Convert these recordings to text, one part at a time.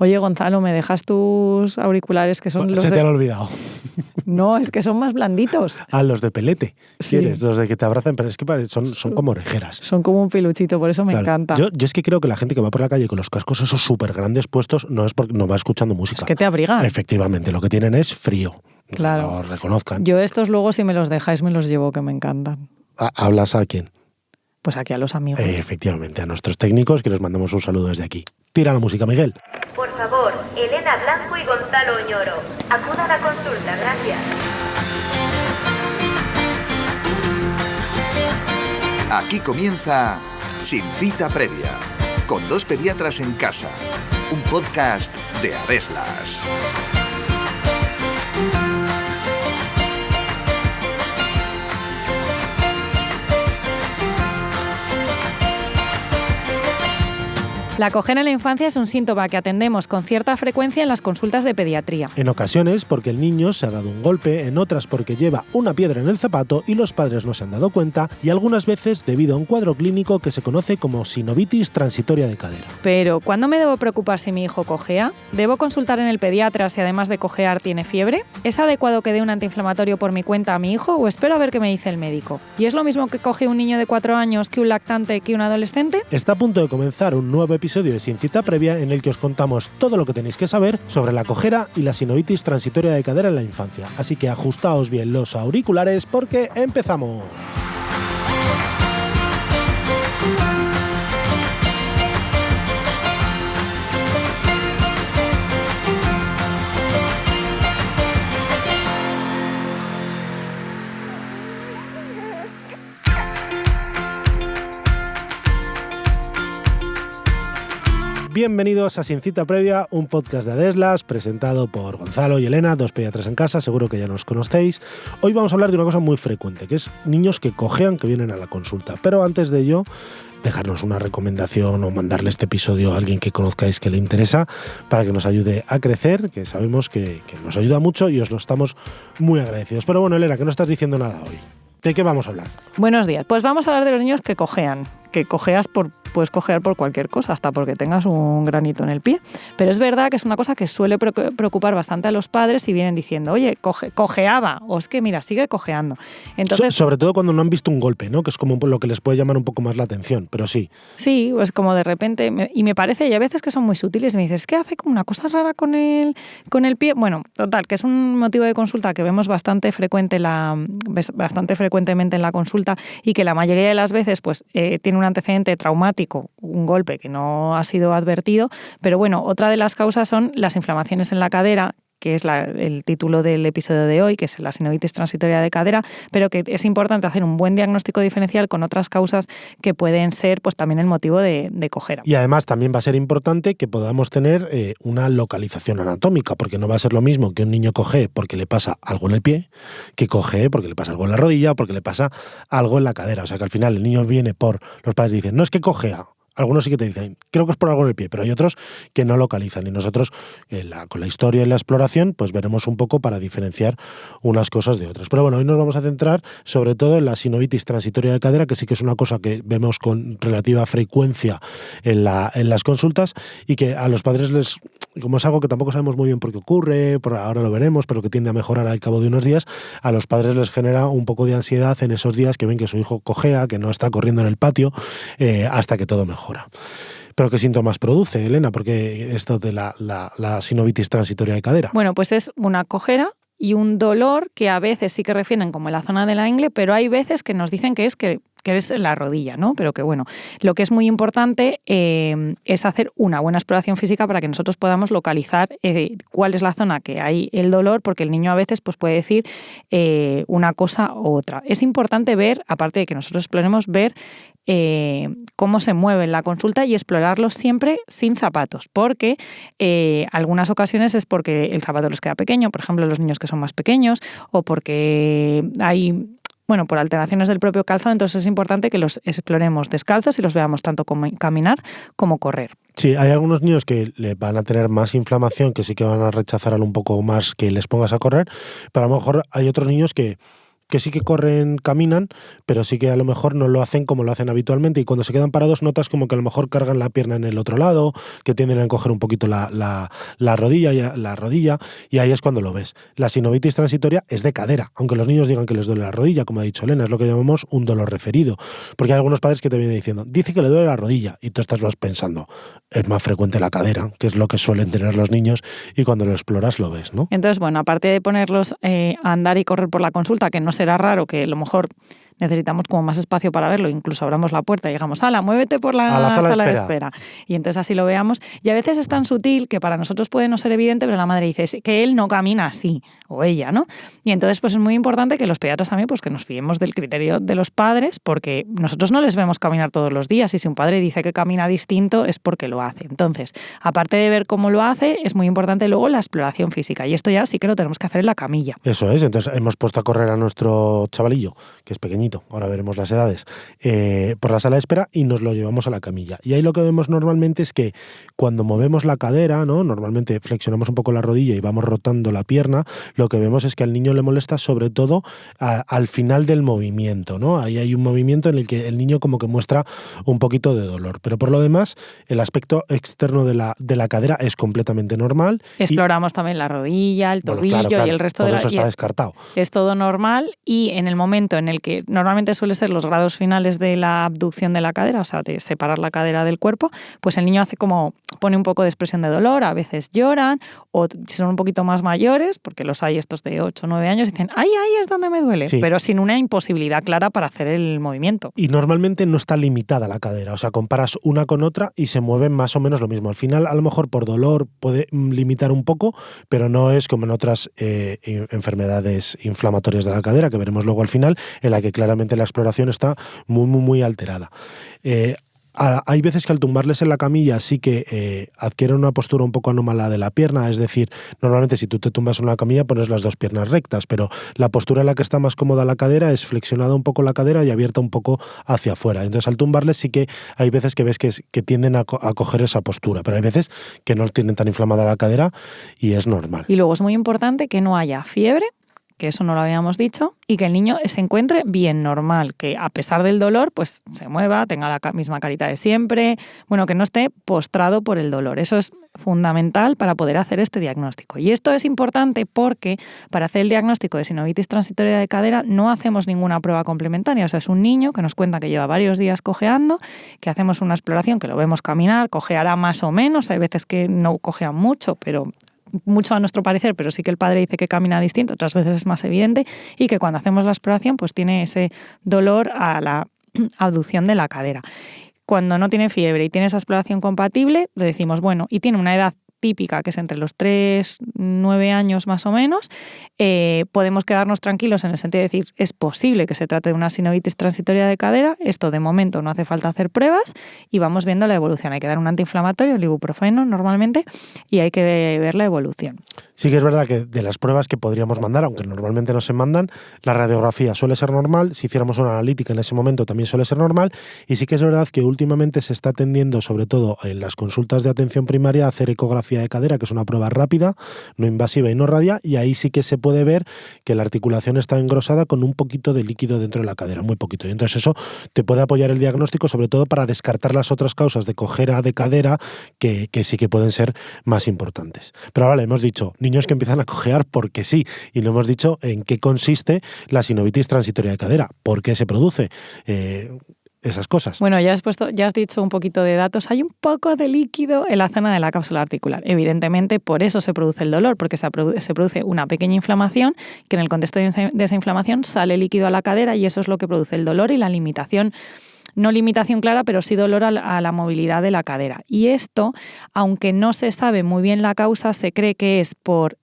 Oye, Gonzalo, ¿me dejas tus auriculares que son los Se te han olvidado. No, es que son más blanditos. Ah, los de pelete. Sí. ¿Quieres? Los de que te abrazan, pero es que son como orejeras. Son como un peluchito, por eso me encanta. Yo es que creo que la gente que va por la calle con los cascos esos súper grandes puestos no es porque no va escuchando música. Es que te abrigan. Efectivamente, lo que tienen es frío. Claro. Lo reconozcan. Yo estos luego, si me los dejáis, me los llevo, que me encantan. ¿Hablas a quién? Pues aquí a los amigos. Efectivamente, a nuestros técnicos, que les mandamos un saludo desde aquí. Tira la música, Miguel. Por favor, Elena Blanco y Gonzalo Oñoro. Acudan a consulta, gracias. Aquí comienza Sin Cita Previa, con dos pediatras en casa. Un podcast de Adeslas. La cojera en la infancia es un síntoma que atendemos con cierta frecuencia en las consultas de pediatría. En ocasiones porque el niño se ha dado un golpe, en otras porque lleva una piedra en el zapato y los padres no se han dado cuenta, y algunas veces debido a un cuadro clínico que se conoce como sinovitis transitoria de cadera. Pero, ¿cuándo me debo preocupar si mi hijo cojea? ¿Debo consultar en el pediatra si además de cojear tiene fiebre? ¿Es adecuado que dé un antiinflamatorio por mi cuenta a mi hijo o espero a ver qué me dice el médico? ¿Y es lo mismo que coge un niño de 4 años que un lactante que un adolescente? Está a punto de comenzar un nuevo episodio de Sin Cita Previa en el que os contamos todo lo que tenéis que saber sobre la cojera y la sinovitis transitoria de cadera en la infancia. Así que ajustaos bien los auriculares porque empezamos. Bienvenidos a Sin Cita Previa, un podcast de Adeslas presentado por Gonzalo y Elena, dos pediatras en casa, seguro que ya nos conocéis. Hoy vamos a hablar de una cosa muy frecuente, que es niños que cojean que vienen a la consulta. Pero antes de ello, dejarnos una recomendación o mandarle este episodio a alguien que conozcáis que le interesa para que nos ayude a crecer, que sabemos que nos ayuda mucho y os lo estamos muy agradecidos. Pero bueno, Elena, que no estás diciendo nada hoy. ¿De qué vamos a hablar? Buenos días. Pues vamos a hablar de los niños que cojean. Que puedes cojear por cualquier cosa, hasta porque tengas un granito en el pie. Pero es verdad que es una cosa que suele preocupar bastante a los padres si vienen diciendo, oye, cojeaba, o es que mira, sigue cojeando. Entonces, sobre todo cuando no han visto un golpe, ¿no? Que es como lo que les puede llamar un poco más la atención, pero sí. Sí, pues como de repente, y me parece, y a veces que son muy sutiles, me dices, es que hace como una cosa rara con el pie. Bueno, total, que es un motivo de consulta que vemos bastante frecuentemente en la consulta y que la mayoría de las veces pues tiene un antecedente traumático, un golpe que no ha sido advertido, pero bueno, otra de las causas son las inflamaciones en la cadera, que es el título del episodio de hoy, que es la sinovitis transitoria de cadera, pero que es importante hacer un buen diagnóstico diferencial con otras causas que pueden ser pues también el motivo de cojera. Y además también va a ser importante que podamos tener una localización anatómica, porque no va a ser lo mismo que un niño cojee porque le pasa algo en el pie, que cojee porque le pasa algo en la rodilla o porque le pasa algo en la cadera. O sea que al final el niño viene los padres dicen, no es que cojea. Algunos sí que te dicen, creo que es por algo en el pie, pero hay otros que no localizan. Y nosotros, con la historia y la exploración, pues veremos un poco para diferenciar unas cosas de otras. Pero bueno, hoy nos vamos a centrar sobre todo en la sinovitis transitoria de cadera, que sí que es una cosa que vemos con relativa frecuencia en las consultas y que a los padres como es algo que tampoco sabemos muy bien por qué ocurre, ahora lo veremos, pero que tiende a mejorar al cabo de unos días, a los padres les genera un poco de ansiedad en esos días que ven que su hijo cojea, que no está corriendo en el patio, hasta que todo mejora. ¿Pero qué síntomas produce, Elena? Porque esto de la sinovitis transitoria de cadera. Bueno, pues es una cojera y un dolor que a veces sí que refieren como en la zona de la ingle, pero hay veces que nos dicen que es en la rodilla, ¿no? Pero que bueno, lo que es muy importante es hacer una buena exploración física para que nosotros podamos localizar cuál es la zona que hay el dolor, porque el niño a veces pues, puede decir una cosa u otra. Es importante ver, aparte de que nosotros exploremos, ver cómo se mueve en la consulta y explorarlo siempre sin zapatos, porque algunas ocasiones es porque el zapato les queda pequeño, por ejemplo los niños que son más pequeños, o porque hay por alteraciones del propio calzado, entonces es importante que los exploremos descalzos y los veamos tanto como caminar como correr. Sí, hay algunos niños que le van a tener más inflamación, que sí que van a rechazar un poco más que les pongas a correr, pero a lo mejor hay otros niños que que sí que corren, caminan, pero sí que a lo mejor no lo hacen como lo hacen habitualmente, y cuando se quedan parados notas como que a lo mejor cargan la pierna en el otro lado, que tienden a encoger un poquito la rodilla, y ahí es cuando lo ves. La sinovitis transitoria es de cadera, aunque los niños digan que les duele la rodilla, como ha dicho Elena, es lo que llamamos un dolor referido, porque hay algunos padres que te vienen diciendo, dice que le duele la rodilla, y tú vas pensando, es más frecuente la cadera, que es lo que suelen tener los niños, y cuando lo exploras lo ves, ¿no? Entonces, bueno, aparte de ponerlos a andar y correr por la consulta, que no será raro, que a lo mejor necesitamos como más espacio para verlo, incluso abramos la puerta y digamos, ¡hala, muévete por la sala de espera! Y entonces así lo veamos. Y a veces es tan sutil que para nosotros puede no ser evidente, pero la madre dice que él no camina así, o ella, ¿no? Y entonces pues es muy importante que los pediatras también pues que nos fiemos del criterio de los padres, porque nosotros no les vemos caminar todos los días, y si un padre dice que camina distinto es porque lo hace. Entonces, aparte de ver cómo lo hace, es muy importante luego la exploración física, y esto ya sí que lo tenemos que hacer en la camilla. Eso es, entonces hemos puesto a correr a nuestro chavalillo, que es pequeñito, ahora veremos las edades, por la sala de espera, y nos lo llevamos a la camilla. Y ahí lo que vemos normalmente es que cuando movemos la cadera, ¿no? Normalmente flexionamos un poco la rodilla y vamos rotando la pierna, lo que vemos es que al niño le molesta sobre todo al final del movimiento, ¿no? Ahí hay un movimiento en el que el niño como que muestra un poquito de dolor, pero por lo demás el aspecto externo de la cadera es completamente normal. Exploramos también la rodilla, el tobillo, claro, y el resto todo eso está descartado. Es todo normal, y en el momento en el que normalmente suele ser los grados finales de la abducción de la cadera, o sea, de separar la cadera del cuerpo, pues el niño pone un poco de expresión de dolor, a veces lloran, o si son un poquito más mayores, porque los hay estos de 8 o 9 años, dicen, ahí es donde me duele, sí, pero sin una imposibilidad clara para hacer el movimiento. Y normalmente no está limitada la cadera, o sea, comparas una con otra y se mueven más o menos lo mismo. Al final, a lo mejor por dolor puede limitar un poco, pero no es como en otras enfermedades inflamatorias de la cadera, que veremos luego al final, en la que claramente la exploración está muy, muy, muy alterada. Hay veces que al tumbarles en la camilla sí que adquieren una postura un poco anómala de la pierna, es decir, normalmente si tú te tumbas en una camilla pones las dos piernas rectas, pero la postura en la que está más cómoda la cadera es flexionada un poco la cadera y abierta un poco hacia afuera. Entonces al tumbarles sí que hay veces que ves que tienden a coger esa postura, pero hay veces que no tienen tan inflamada la cadera y es normal. Y luego es muy importante que no haya fiebre, que eso no lo habíamos dicho, y que el niño se encuentre bien normal, que a pesar del dolor pues se mueva, tenga la misma carita de siempre, bueno, que no esté postrado por el dolor. Eso es fundamental para poder hacer este diagnóstico. Y esto es importante porque para hacer el diagnóstico de sinovitis transitoria de cadera no hacemos ninguna prueba complementaria. O sea, es un niño que nos cuenta que lleva varios días cojeando, que hacemos una exploración, que lo vemos caminar, cojeará más o menos, hay veces que no cojea mucho, pero mucho a nuestro parecer, pero sí que el padre dice que camina distinto, otras veces es más evidente, y que cuando hacemos la exploración pues tiene ese dolor a la abducción de la cadera. Cuando no tiene fiebre y tiene esa exploración compatible, le decimos, bueno, y tiene una edad típica, que es entre los 3, 9 años más o menos, podemos quedarnos tranquilos en el sentido de decir, es posible que se trate de una sinovitis transitoria de cadera, esto de momento no hace falta hacer pruebas y vamos viendo la evolución. Hay que dar un antiinflamatorio, el ibuprofeno normalmente, y hay que ver la evolución. Sí que es verdad que de las pruebas que podríamos mandar, aunque normalmente no se mandan, la radiografía suele ser normal, si hiciéramos una analítica en ese momento también suele ser normal, y sí que es verdad que últimamente se está tendiendo, sobre todo en las consultas de atención primaria, a hacer ecografía de cadera, que es una prueba rápida, no invasiva y no radia, y ahí sí que se puede ver que la articulación está engrosada con un poquito de líquido dentro de la cadera, muy poquito. Y entonces eso te puede apoyar el diagnóstico, sobre todo para descartar las otras causas de cojera de cadera que sí que pueden ser más importantes. Pero vale, hemos dicho, niños que empiezan a cojear porque sí, y no hemos dicho en qué consiste la sinovitis transitoria de cadera, por qué se produce. Esas cosas. Bueno, ya has dicho un poquito de datos. Hay un poco de líquido en la zona de la cápsula articular. Evidentemente, por eso se produce el dolor, porque se produce una pequeña inflamación, que en el contexto de esa inflamación sale líquido a la cadera y eso es lo que produce el dolor y la limitación. No limitación clara, pero sí dolor a la movilidad de la cadera. Y esto, aunque no se sabe muy bien la causa, se cree que es por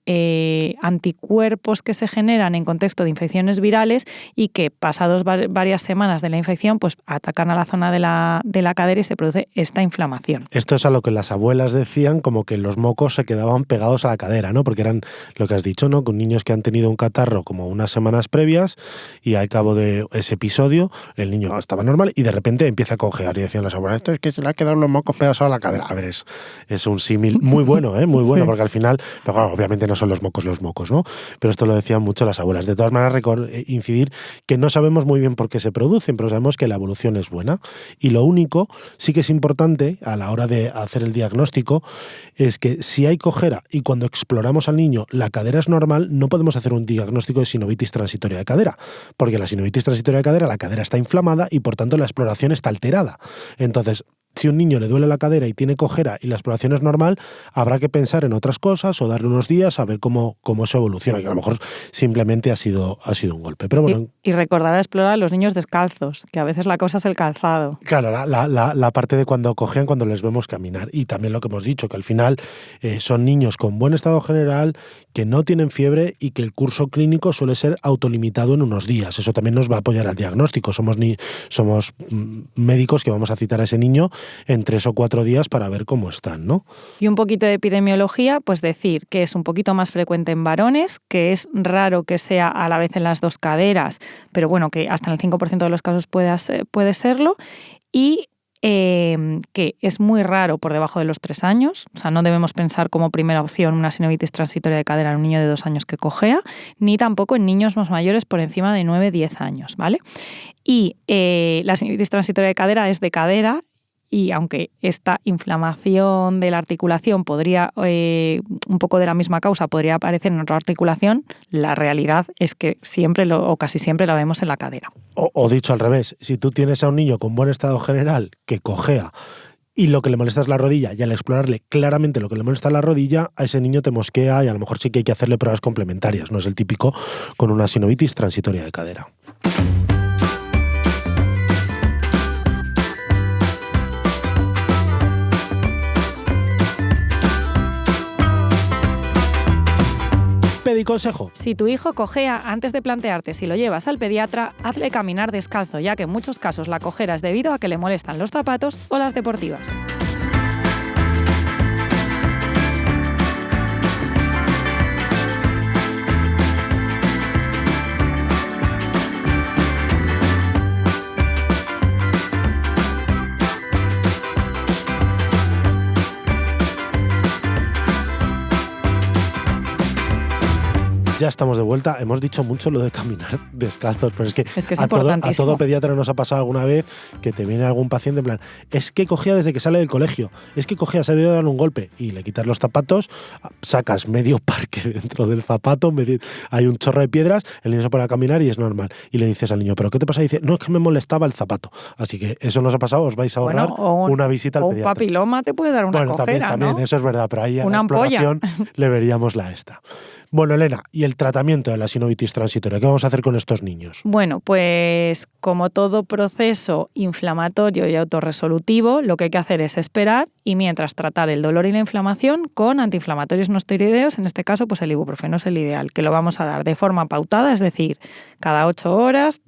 anticuerpos que se generan en contexto de infecciones virales y que pasados varias semanas de la infección, pues atacan a la zona de la cadera y se produce esta inflamación. Esto es a lo que las abuelas decían, como que los mocos se quedaban pegados a la cadera, ¿no? Porque eran lo que has dicho, ¿no? Con niños que han tenido un catarro como unas semanas previas y al cabo de ese episodio el niño estaba normal y de repente repente empieza a cojear y decían las abuelas, esto es que se le ha quedado los mocos pegados a la cadera. A ver, es un símil muy bueno, muy bueno, sí. Porque al final, pero bueno, obviamente no son los mocos, ¿no? Pero esto lo decían mucho las abuelas. De todas maneras, incidir que no sabemos muy bien por qué se producen, pero sabemos que la evolución es buena. Y lo único, sí que es importante a la hora de hacer el diagnóstico, es que si hay cojera y cuando exploramos al niño la cadera es normal, no podemos hacer un diagnóstico de sinovitis transitoria de cadera, porque la sinovitis transitoria de cadera, la cadera está inflamada y por tanto la exploración está alterada. Entonces, si a un niño le duele la cadera y tiene cojera y la exploración es normal, habrá que pensar en otras cosas o darle unos días a ver cómo se evoluciona, que a lo mejor simplemente ha sido un golpe. Pero bueno, y recordar a explorar a los niños descalzos, que a veces la cosa es el calzado. Claro, la parte de cuando cojean, cuando les vemos caminar. Y también lo que hemos dicho, que al final son niños con buen estado general, que no tienen fiebre y que el curso clínico suele ser autolimitado en unos días. Eso también nos va a apoyar al diagnóstico. Somos médicos que vamos a citar a ese niño en 3 o 4 días para ver cómo están, ¿no? Y un poquito de epidemiología, pues decir que es un poquito más frecuente en varones, que es raro que sea a la vez en las dos caderas, pero bueno, que hasta en el 5% de los casos puede serlo, y que es muy raro por debajo de los 3 años, o sea, no debemos pensar como primera opción una sinovitis transitoria de cadera en un niño de 2 años que cojea, ni tampoco en niños más mayores por encima de 9-10 años, ¿vale? Y la sinovitis transitoria de cadera es de cadera, y aunque esta inflamación de la articulación podría, un poco de la misma causa, podría aparecer en otra articulación, la realidad es que siempre o casi siempre la vemos en la cadera. O dicho al revés, si tú tienes a un niño con buen estado general que cojea y lo que le molesta es la rodilla, y al explorarle claramente lo que le molesta es la rodilla, a ese niño te mosquea y a lo mejor sí que hay que hacerle pruebas complementarias, no es el típico con una sinovitis transitoria de cadera. Pediconsejo. Si tu hijo cojea, antes de plantearte si lo llevas al pediatra, hazle caminar descalzo, ya que en muchos casos la cojera es debido a que le molestan los zapatos o las deportivas. Ya estamos de vuelta. Hemos dicho mucho lo de caminar descalzos, pero es que es a todo pediatra nos ha pasado alguna vez que te viene algún paciente en plan, es que cogía desde que sale del colegio, es que cogía, se ha debido dar un golpe, y le quitas los zapatos, sacas medio parque dentro del zapato, hay un chorro de piedras, el niño se pone a caminar y es normal. Y le dices al niño, ¿pero qué te pasa? Y dice, no, es que me molestaba el zapato. Así que eso nos ha pasado, os vais a ahorrar una visita al pediatra. Un papiloma te puede dar una cojera, también, ¿no? Eso es verdad, pero ahí a una la exploración le veríamos la esta. Bueno, Elena, ¿y el tratamiento de la sinovitis transitoria? ¿Qué vamos a hacer con estos niños? Bueno, pues como todo proceso inflamatorio y autorresolutivo, lo que hay que hacer es esperar y mientras tratar el dolor y la inflamación con antiinflamatorios no esteroideos, en este caso pues el ibuprofeno es el ideal, que lo vamos a dar de forma pautada, es decir, cada 8 horas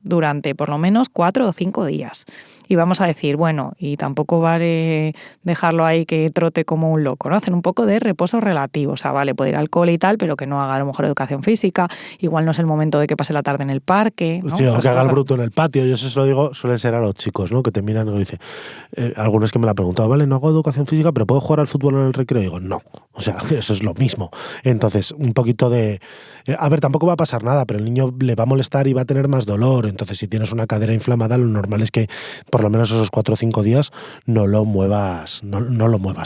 durante por lo menos 4 o 5 días. Y vamos a decir, bueno, y tampoco vale dejarlo ahí que trote como un loco, ¿no? Hacer un poco de reposo relativo. O sea, vale, puede ir al cole y tal, pero que no haga a lo mejor educación física. Igual no es el momento de que pase la tarde en el parque, ¿no? Sí, o que haga el bruto en el patio. Yo eso se lo digo, suelen ser a los chicos, ¿no? Que te miran y dicen, algunos que me lo han preguntado, vale, no hago educación física, pero ¿puedo jugar al fútbol en el recreo? Y digo, no. O sea, eso es lo mismo. Entonces, un poquito de... a ver, tampoco va a pasar nada, pero el niño le va a molestar y va a tener más dolor. Entonces, si tienes una cadera inflamada, lo normal es que por lo menos esos 4 o 5 días no lo muevas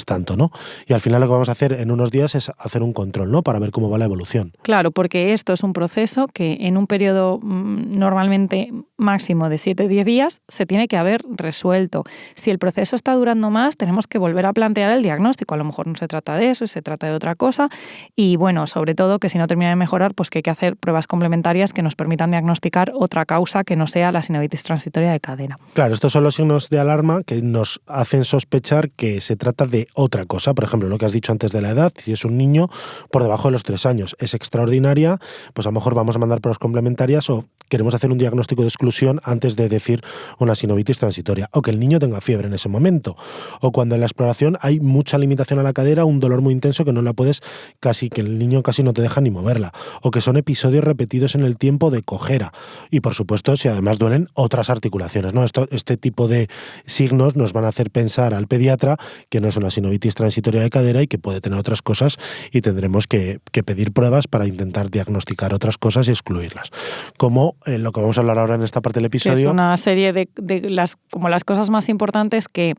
tanto, ¿no? Y al final lo que vamos a hacer en unos días es hacer un control, ¿no? Para ver cómo va la evolución. Claro, porque esto es un proceso que en un periodo normalmente máximo de 7-10 días se tiene que haber resuelto. Si el proceso está durando más, tenemos que volver a plantear el diagnóstico. A lo mejor no se trata de eso, se trata de otra cosa. Y bueno, sobre todo que si no termina de mejorar, pues que hay que hacer pruebas complementarias que nos permitan diagnosticar otra causa que no sea la sinovitis transitoria de cadera. Claro, estos son los signos de alarma que nos hacen sospechar que se trata de otra cosa. Por ejemplo, lo que has dicho antes de la edad, si es un niño por debajo de los 3 años, es extraordinaria, pues a lo mejor vamos a mandar pruebas complementarias o queremos hacer un diagnóstico de exclusión antes de decir una sinovitis transitoria, o que el niño tenga fiebre en ese momento, o cuando en la exploración hay mucha limitación a la cadera, un dolor muy intenso que no la puedes que el niño casi no te deja ni moverla, o que son episodios repetidos en el tiempo de cojera, y por supuesto si además duelen otras articulaciones, ¿no? Este tipo de signos nos van a hacer pensar al pediatra que no es una sinovitis transitoria de cadera y que puede tener otras cosas, y tendremos que pedir pruebas para intentar diagnosticar otras cosas y excluirlas. Como lo que vamos a hablar ahora en esta parte del episodio. Que es una serie de las cosas más importantes que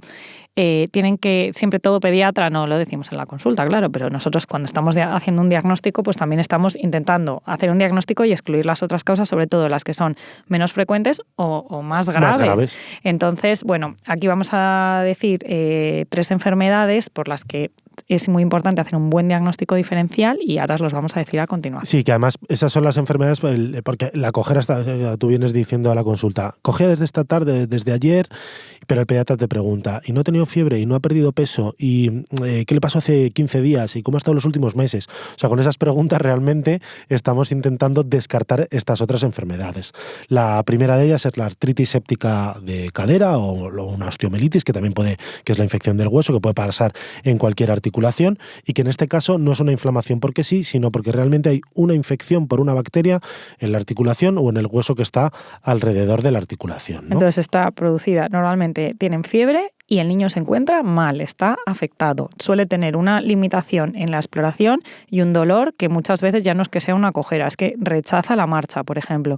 tienen que, siempre todo pediatra, no lo decimos en la consulta, claro, pero nosotros cuando estamos haciendo un diagnóstico, pues también estamos intentando hacer un diagnóstico y excluir las otras causas, sobre todo las que son menos frecuentes o más graves. Entonces, bueno, aquí vamos a decir 3 enfermedades por las que es muy importante hacer un buen diagnóstico diferencial, y ahora os los vamos a decir a continuación. Sí, que además esas son las enfermedades, porque la cojera, tú vienes diciendo a la consulta, cojea desde esta tarde, desde ayer, pero el pediatra te pregunta, ¿y no ha tenido fiebre y no ha perdido peso? ¿Y qué le pasó hace 15 días? ¿Y cómo ha estado los últimos meses? O sea, con esas preguntas realmente estamos intentando descartar estas otras enfermedades. La primera de ellas es la artritis séptica de cadera o una osteomielitis, que también que es la infección del hueso, que puede pasar en cualquier articulación, y que en este caso no es una inflamación porque sí, sino porque realmente hay una infección por una bacteria en la articulación o en el hueso que está alrededor de la articulación, ¿no? Entonces está producida, normalmente tienen fiebre y el niño se encuentra mal, está afectado. Suele tener una limitación en la exploración y un dolor que muchas veces ya no es que sea una cojera, es que rechaza la marcha, por ejemplo.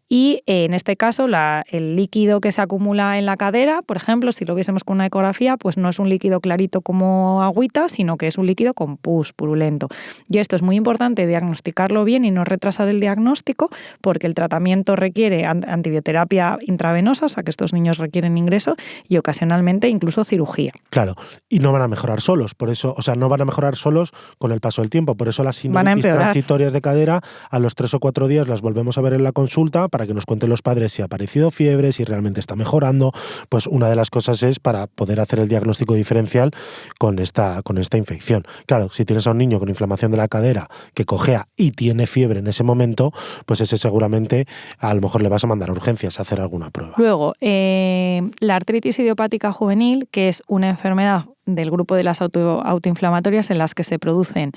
Y en este caso, el líquido que se acumula en la cadera, por ejemplo, si lo viésemos con una ecografía, pues no es un líquido clarito como agüita, sino que es un líquido con pus, purulento. Y esto es muy importante diagnosticarlo bien y no retrasar el diagnóstico, porque el tratamiento requiere antibioterapia intravenosa, o sea que estos niños requieren ingreso, y ocasionalmente incluso cirugía. Claro, y no van a mejorar solos, por eso, o sea, no van a mejorar solos con el paso del tiempo, por eso las sinovitis transitorias de cadera, a los 3 o 4 días las volvemos a ver en la consulta para que nos cuenten los padres si ha aparecido fiebre, si realmente está mejorando. Pues una de las cosas es para poder hacer el diagnóstico diferencial con esta infección. Claro, si tienes a un niño con inflamación de la cadera que cojea y tiene fiebre en ese momento, pues ese seguramente a lo mejor le vas a mandar a urgencias a hacer alguna prueba. Luego, la artritis idiopática juvenil, que es una enfermedad del grupo de las autoinflamatorias en las que se producen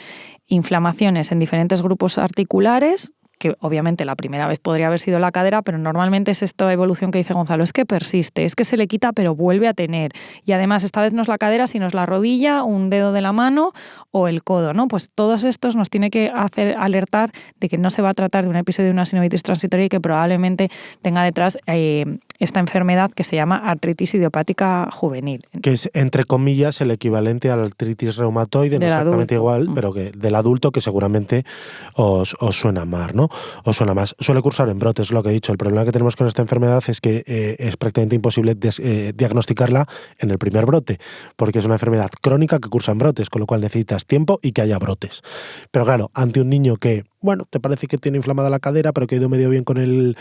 inflamaciones en diferentes grupos articulares, que obviamente la primera vez podría haber sido la cadera, pero normalmente es esta evolución que dice Gonzalo, es que persiste, es que se le quita pero vuelve a tener. Y además esta vez no es la cadera, sino es la rodilla, un dedo de la mano o el codo, ¿no? Pues todos estos nos tiene que hacer alertar de que no se va a tratar de un episodio de una sinovitis transitoria y que probablemente tenga detrás esta enfermedad que se llama artritis idiopática juvenil. Que es, entre comillas, el equivalente a la artritis reumatoide, no exactamente igual, pero que del adulto, que seguramente os suena más, ¿no? O suena más. Suele cursar en brotes, lo que he dicho. El problema que tenemos con esta enfermedad es que es prácticamente imposible diagnosticarla en el primer brote, porque es una enfermedad crónica que cursa en brotes, con lo cual necesitas tiempo y que haya brotes. Pero claro, ante un niño que, bueno, te parece que tiene inflamada la cadera, pero que ha ido medio bien con el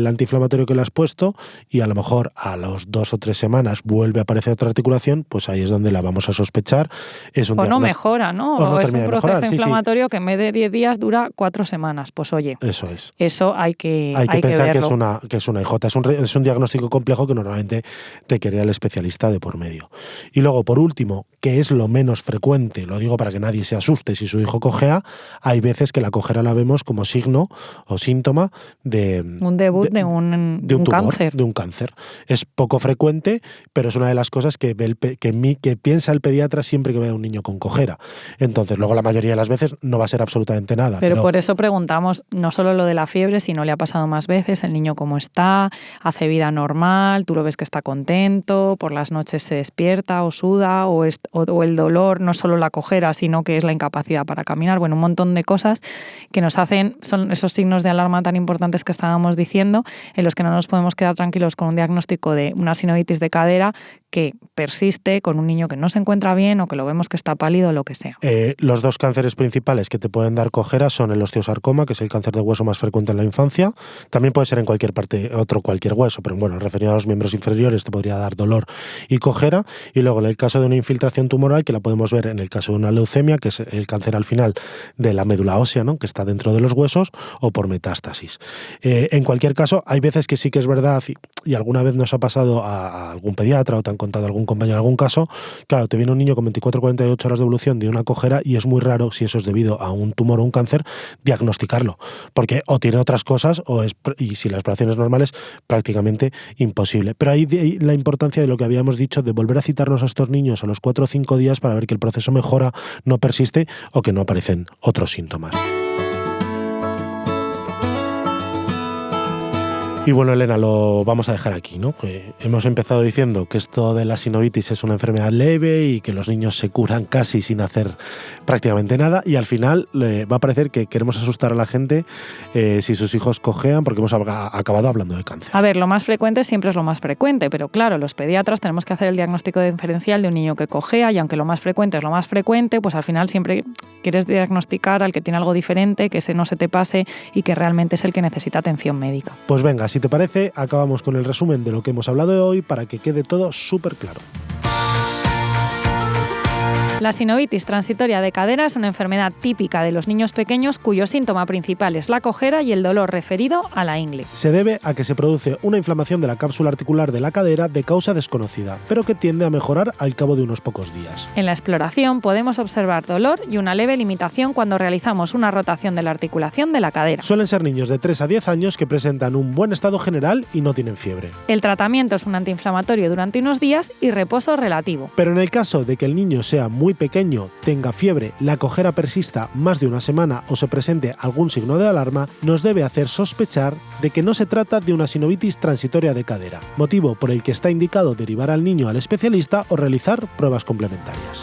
antiinflamatorio que le has puesto, y a lo mejor a los 2 o 3 semanas vuelve a aparecer otra articulación, pues ahí es donde la vamos a sospechar. Es un no mejora, ¿no? O es un proceso inflamatorio que en vez de 10 días dura 4 semanas. Pues oye, eso es. Eso hay que pensar verlo. que es una IJ. Es un diagnóstico complejo que normalmente requiere al especialista de por medio. Y luego, por último, que es lo menos frecuente, lo digo para que nadie se asuste si su hijo cojea, hay veces que la cojera la vemos como signo o síntoma de un debut de un tumor, cáncer. De un cáncer. Es poco frecuente, pero es una de las cosas que piensa el pediatra siempre que ve a un niño con cojera. Entonces, luego la mayoría de las veces no va a ser absolutamente nada. Pero por eso preguntamos no solo lo de la fiebre, sino le ha pasado más veces, el niño cómo está, hace vida normal, tú lo ves que está contento, por las noches se despierta o suda, o el dolor, no solo la cojera, sino que es la incapacidad para caminar. Bueno, un montón de cosas que nos hacen, son esos signos de alarma tan importantes que estábamos diciendo, en los que no nos podemos quedar tranquilos con un diagnóstico de una sinovitis de cadera que persiste con un niño que no se encuentra bien o que lo vemos que está pálido o lo que sea. Los 2 cánceres principales que te pueden dar cojera son el osteosarcoma, que es el cáncer de hueso más frecuente en la infancia. También puede ser en cualquier parte, cualquier hueso, pero bueno, referido a los miembros inferiores te podría dar dolor y cojera. Y luego en el caso de una infiltración tumoral, que la podemos ver en el caso de una leucemia, que es el cáncer al final de la médula ósea, ¿no? inflamación que está dentro de los huesos o por metástasis. En cualquier caso, hay veces que sí que es verdad, y alguna vez nos ha pasado a algún pediatra o te han contado algún compañero algún caso, claro, te viene un niño con 24-48 horas de evolución de una cojera y es muy raro, si eso es debido a un tumor o un cáncer, diagnosticarlo, porque o tiene otras cosas y si la exploración es normal es prácticamente imposible. Pero ahí la importancia de lo que habíamos dicho de volver a citarnos a estos niños a los 4 o 5 días para ver que el proceso mejora, no persiste o que no aparecen otros síntomas. Y bueno, Elena, lo vamos a dejar aquí, ¿no? Que hemos empezado diciendo que esto de la sinovitis es una enfermedad leve y que los niños se curan casi sin hacer prácticamente nada, y al final va a parecer que queremos asustar a la gente si sus hijos cojean, porque hemos acabado hablando de cáncer. A ver, lo más frecuente siempre es lo más frecuente, pero claro, los pediatras tenemos que hacer el diagnóstico diferencial de un niño que cojea, y aunque lo más frecuente es lo más frecuente, pues al final siempre quieres diagnosticar al que tiene algo diferente, que ese no se te pase y que realmente es el que necesita atención médica. Pues venga, si te parece, acabamos con el resumen de lo que hemos hablado hoy para que quede todo súper claro. La sinovitis transitoria de cadera es una enfermedad típica de los niños pequeños cuyo síntoma principal es la cojera y el dolor referido a la ingle. Se debe a que se produce una inflamación de la cápsula articular de la cadera de causa desconocida, pero que tiende a mejorar al cabo de unos pocos días. En la exploración podemos observar dolor y una leve limitación cuando realizamos una rotación de la articulación de la cadera. Suelen ser niños de 3 a 10 años que presentan un buen estado general y no tienen fiebre. El tratamiento es un antiinflamatorio durante unos días y reposo relativo. Pero en el caso de que el niño sea muy pequeño, tenga fiebre, la cojera persista más de una semana o se presente algún signo de alarma, nos debe hacer sospechar de que no se trata de una sinovitis transitoria de cadera, motivo por el que está indicado derivar al niño al especialista o realizar pruebas complementarias.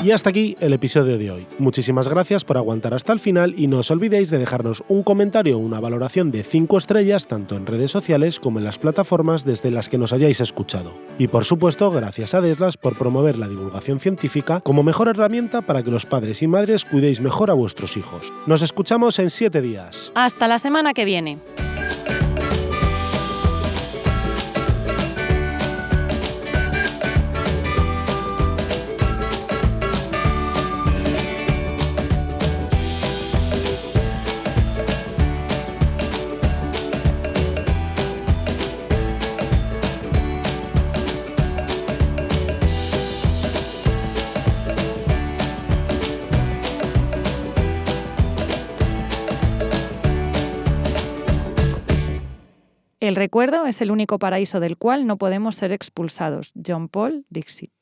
Y hasta aquí el episodio de hoy. Muchísimas gracias por aguantar hasta el final y no os olvidéis de dejarnos un comentario o una valoración de 5 estrellas tanto en redes sociales como en las plataformas desde las que nos hayáis escuchado. Y por supuesto, gracias a Adeslas por promover la divulgación científica como mejor herramienta para que los padres y madres cuidéis mejor a vuestros hijos. Nos escuchamos en 7 días. Hasta la semana que viene. El recuerdo es el único paraíso del cual no podemos ser expulsados. John Paul Dixit.